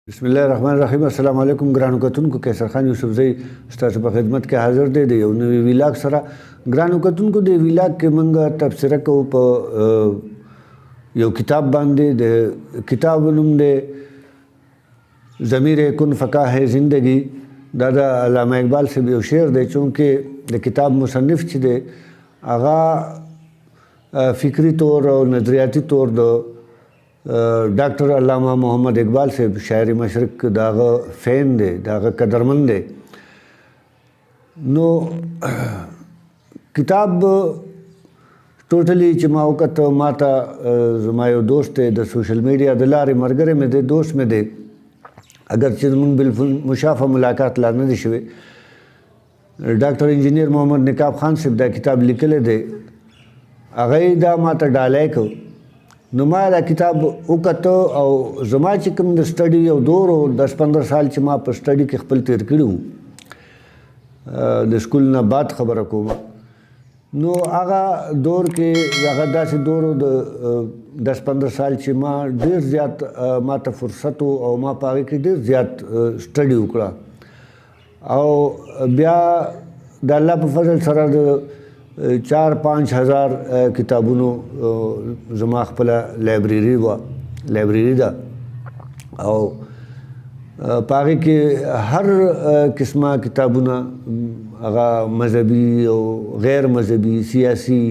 بسم الله الرحمن الرحیم. السلام علیکم ګرانو کتونکو. کیسر خان یوسفزئی ستاسو په خدمت کې حاضر دی د یو نوی ویلاګ سره. ګرانو کتونکو د ویلاګ کې موږ تبصره کوو په یو کتاب باندې. د کتاب نوم دی ضمیر کن فقا ہے زندگی. دا د علامه اقبال صاحب یو شعر دی. چونکې د کتاب مصنف چې دی هغه فکری طور او نظریاتی طور د ډاکټر علامه محمد اقبال صاحب شاعر مشرق داغه فین دی، داغه قدرمند دی. نو کتاب ټوټلی چې ما وکړ ما ته زما یو دوست دی د سوشل میډیا د لارې ملګری مې دی، دوست مې دی، اگر چې زموږ بالکل مشافه ملاقات لا نه دی شوی. ډاکټر انجینیر محمد نقاب خان صاحب دا کتاب لیکلی دی. هغه دا ما ته ډالۍ کو. نو ما دا کتاب وکړو او زما چې کوم د سټډي یو دور و 10-15 سال چې ما په سټډي کې خپل تیر کړي وو، د سکول نه بعد خبره کوم. نو هغه دور کې هغه داسې دور و د 10-15 سال چې ما ډېر زیات ما ته فرصت و او ما په هغې کې ډېر زیات سټډي وکړه. او بیا د الله په فضل سره د 4-5 هزار کتابونو زما خپله لایبرري ده او په هغې کې هر قسمه کتابونه، هغه مذهبي او غیر مذهبي، سیاسي،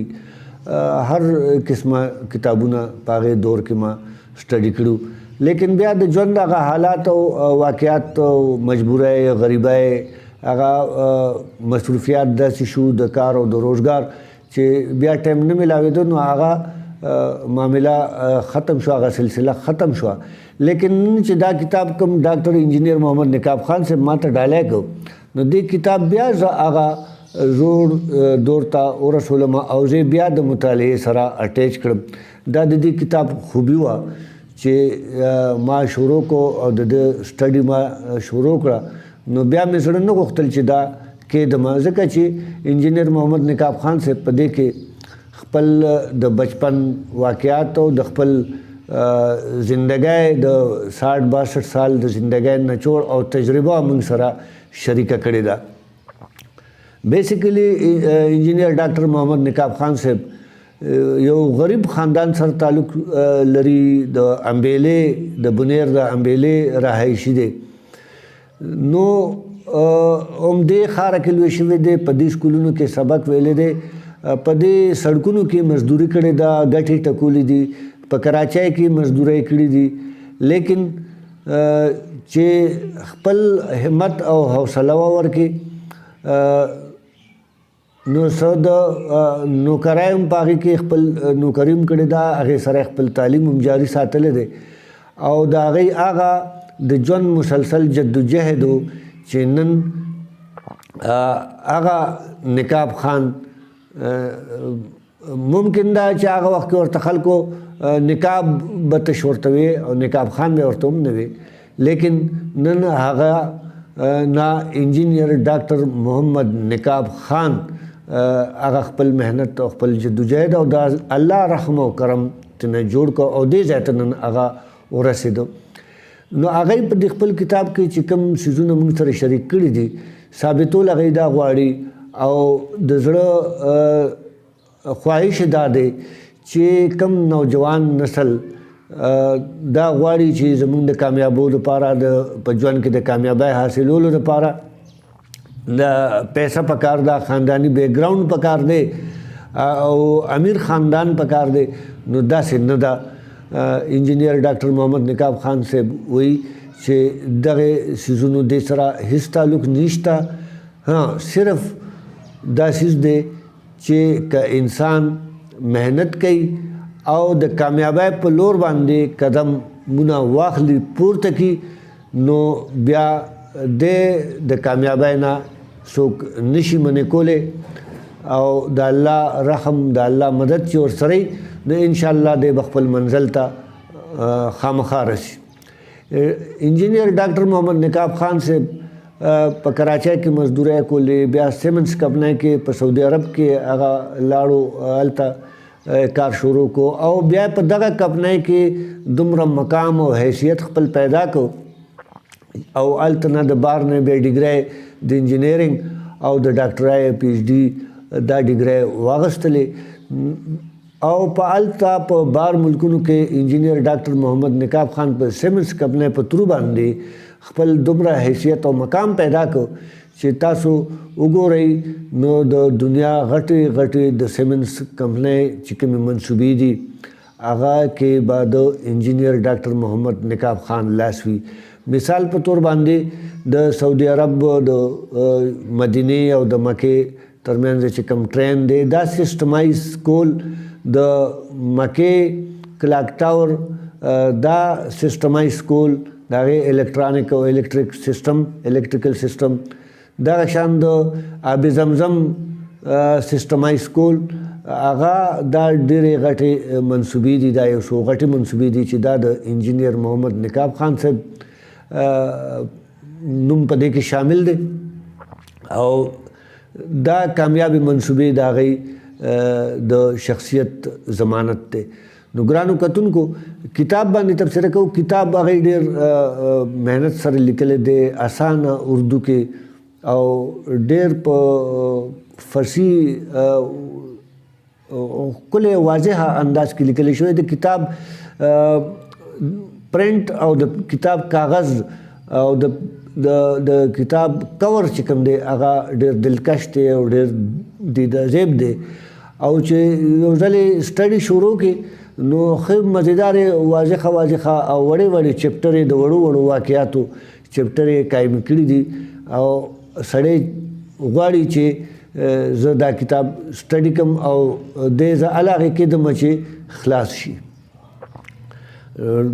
هر قسمه کتابونه په هغې دور کې ما سټډي کړو. لیکن بیا د ژوند هغه حالات او واقعات او مجبورۍ، غریبۍ، هغه مصروفیات داسې شو د کار او د روزګار چې بیا ټایم نه میلاوېده. نو هغه معامله ختم شو، هغه سلسله ختم شوه. لیکن چې دا کتاب کوم ډاکټر انجینیر محمد نقاب خان صاحب ما ته ډالۍ کو، نو دې کتاب بیا زه هغه زوړ دور ته ورسولم او زه بیا د مطالعې سره اټیچ کړم. دا د دې کتاب خوبي وه چې ما شروع کو او د سټډي ما شروع کړه. نو بیا مې زړه نه غوښتل چې دا کېدم، ځکه چې انجینیر محمد نقاب خان صاحب په دې کې خپل د بچپن واقعات او د خپل زندګۍ د 60-62 سال د زندګۍ نچوړ او تجربه موږ سره شریکه کړې ده. بیسیکلی انجینیر ډاکټر محمد نقاب خان صاحب یو غریب خاندان سره تعلق لري. د امبیلې د بنیر د امبیلې رهایشي دی. نو عمدې ښاره کې لوی شوی دی، په دې سکولونو کې سبق ویلی دی، په دې سړکونو کې مزدوري کړې ده، ګټې ټکولې دي، په کراچۍ کې مزدورۍ کړې دي. لیکن چې خپل همت او حوصله ورکړي، نو څه د نوکرۍ هم په هغې کې خپل نوکري هم کړې ده، هغې سره خپل تعلیم هم جاري ساتلی دی. او د هغې هغه د ژوند مسلسل جدوجهد و چې نن هغه نقاب خان ممکن ده چې هغه وخت کې ورته خلکو نقاب به تش ورته وي او نقاب خان به ورته هم نه وي. لیکن نن هغه نه انجینیر ډاکټر محمد نقاب خان هغه خپل محنت او خپل جدوجهد او د الله رحم او کرم ترنه جوړ کړ او دې ځای ته نن هغه ورسېده. نو هغه په دې خپل کتاب کې چې کوم څیزونه موږ سره شریک کړي دي ثابتول هغه دا غواړي او د زړه خواهش دا دی چې کوم نوجوان نسل دا غواړي چې زموږ د کامیابو لپاره په ژوند کې د کامیابۍ حاصلولو لپاره د پیسه پکار ده، خانداني بیک ګراوند پکار دی او امیر خاندان پکار دی. نو داسې نه ده. انجینیر ډاکټر محمد نقاب خان صاحب وایي چې دغه څیزونو دې سره هیڅ تعلق نشته. صرف دا څیز دی چې که انسان محنت کوي او د کامیابۍ په لور باندې قدمونه واخلي، پورته کړي، نو بیا د کامیابۍ نه څوک نشي منې کولی. او د الله رحم، د الله مدد چې ورسره وي، نو انشاءالله دی به خپل منزل ته خامخا رسي. انجینیر ډاکټر محمد نقاب خان صاحب په کراچۍ کې مزدورۍ کولې، بیا سیمنس کمپنۍ کې په سعودي عرب کې هغه لاړو، هلته کار شروع کو او بیا په دغه کمپنۍ کې دومره مقام او حیثیت خپل پیدا کو او هلته نه د بار نه بیا ډیګرۍ د انجینرینګ او د ډاکټرۍ پی ایچ ډي دا ډیګرۍ واغستلې او په هلته په بار ملکونو کې انجینیر ډاکټر محمد نقاب خان په سیمنس کمپنۍ په ترو باندې خپل دومره حیثیت او مقام پیدا کړ چې تاسو وګورئ نو د دنیا غټې غټې د سیمنس کمپنۍ چې کومې منصوبې دي هغه کې به د انجینیر ډاکټر محمد نقاب خان لاس وي. مثال په تور باندې د سعودي عرب د مدینې او د مکې ترمنځ چې کوم ټرین دی دا سیسټمایز کول د مکې کلاک ټاور دا سیسټمایز کول د هغې الکترانیک او الکټریکل سیسټم دغه شان د آب زمزم سیسټمایز کول هغه دا ډېرې غټې منصوبې دي دا یو څو غټې منصوبې دي چې دا د انجینیر محمد نقاب خان صاحب نوم په دې کې شامل دی او دا کامیابی منصوبې د هغې د شخصیت ضمانت دی. نو ګرانو کتونکو کتاب باندې تبصره کوو. کتاب هغې ډېر محنت سره لیکلی دی اسانه اردو کې او ډېر په فارسي ښکلی واضحه انداز کې لیکلی شوی د کتاب پرنټ او د کتاب کاغذ او د کتاب کور چې کوم دی هغه ډېر دلکش دی او ډېر دیده‌زیب دی او چې یو ځلې سټډي شروع کړي نو ښه مزیدارې واضحه او وړې وړې چپټرې د وړو وړو واقعاتو چپټرې قایم کړي دي او سړی غواړي چې زه دا کتاب سټډي کړم او دی زه هغې کېدم چې خلاص شي.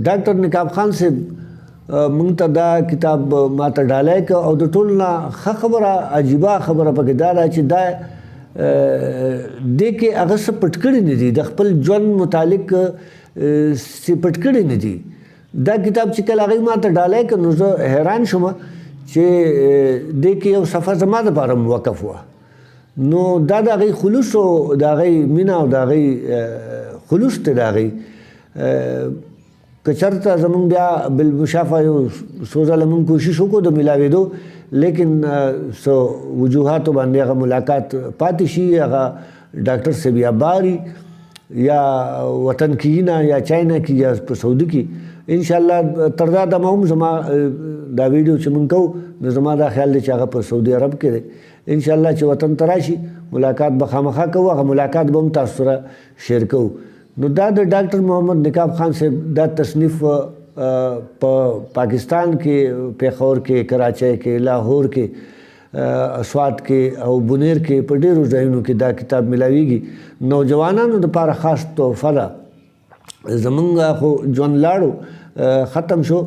ډاکټر نقاب خان صاحب مونږ ته دا کتاب ما ته ډالۍ کړ او د ټولو نه ښه خبره عجیبه خبره پکې دا ده چې دا دې کې هغه څه پټ کړي نه دي د خپل ژوند متعلق څه پټ کړي نه دي. دا کتاب چې کله هغې ما ته ډالۍ کړ نو زه حیران شوم چې دې کې یو صفحه زما دپاره موقف وه. نو دا د هغې خلوص او د هغې مینه او د هغې خلوص دی د هغې که چېرته زمونږ بیا بالمشافه یو څو ځله مونږ کوشش وکړو د میلاوېدو لیکن څو وجوهاتو باندې هغه ملاقات پاتې شي هغه ډاکټر صاحب یا باري یا وطن کې نه یا چاینا کې یا په سعودي کې انشاءالله تر دا دمه هم زما دا ویډیو چې مونږ کوو نو زما دا خیال دی چې هغه په سعودي عرب کې دی انشاءالله چې وطن ته راشي ملاقات به خامخا کوو هغه ملاقات به هم تاسو سره شیر کوو. نو دا د ډاکټر محمد نقاب خان صاحب دا تصنیف په پاکستان کې پیښور کې کراچۍ کې لاهور کې اسوات کې او بونیر کې په ډېرو ځایونو کې دا کتاب ملاویږي. نوجوانانو دپاره خاص تحفه ده. زمونږ خو ژوند لاړو ختم شو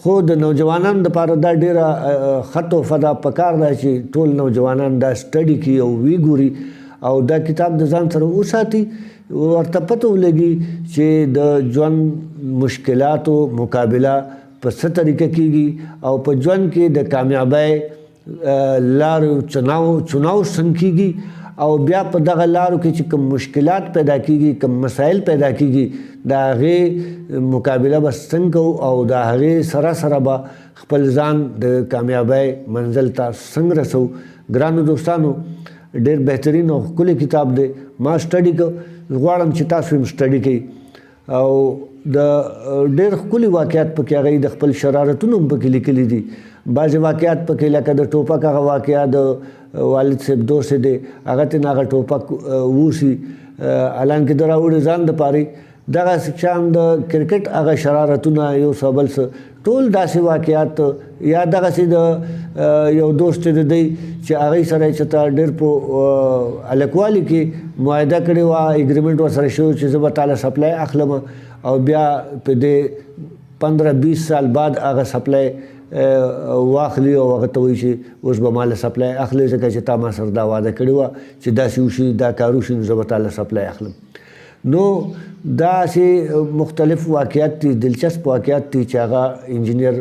خو د نوجوانانو دپاره دا ډېره ښه تحفه ده. پکار ده چې ټول نوجوانان دا سټډي کړي او وی ګوري او دا کتاب د ځان سره وساتي ورته پته ولګي چې د ژوند مشکلاتو مقابله په څه طریقه کېږي او په ژوند کې د کامیابۍ لارو چناو څنګه کېږي او بیا په دغه لارو کې چې کوم مشکلات پیدا کېږي کوم مسایل پیدا کېږي د هغې مقابله به څنګه کوو او د هغې سره سره به خپل ځان د کامیابۍ منزل ته څنګه رسو. ګرانو دوستانو ډېر بهترین او ښکلی کتاب دی. ما سټډي کړ غواړم چې تاسو هم سټډي کوئ او د ډېر ښکلي واقعات پکې هغې د خپل شرارتونو هم پکې لیکلي دي. بعضې واقعات پکې لکه د ټوپک هغه واقعه د والد صاحب دوست دی هغه ترې هغه ټوپک ووسي حالانکې د راوړي ځان دپاره دغه شان د کرکټ هغه شرارتونه یو څه بل څه ټول داسې واقعات یا دغسې د یو دوست د دی چې هغې سره یې چېرته ډېر په هلکوالي کې معاهده کړې وه اګریمنټ ورسره شوی چې زه به تاله سپلای اخلم او بیا په دې 15-20 سال بعد هغه سپلای واخلي او هغه ته وایي چې اوس به ماله سپلای اخلي ځکه چې تا ما سره دا واده کړې وه چې داسې وشي دا کار وشي نو زه به تاله سپلای اخلم. نو داسې مختلف واقعات دي دلچسپ واقعات دي چې هغه انجینیر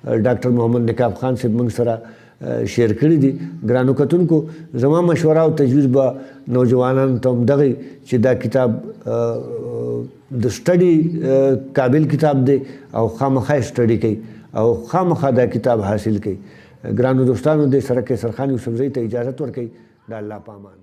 ډاکټر محمد نقاب خان صاحب موږ سره شیر کړي دي. ګرانو کتونکو زما مشوره او تجویز به نوجوانانو ته هم دغه چې دا کتاب د سټډي قابل کتاب دی او خامخا سټډي کوي او خامخا دا کتاب حاصل کړئ. ګرانو دوستانو دې سره قیصر خان یوسفزۍ ته اجازت ورکړئ. د الله په امان.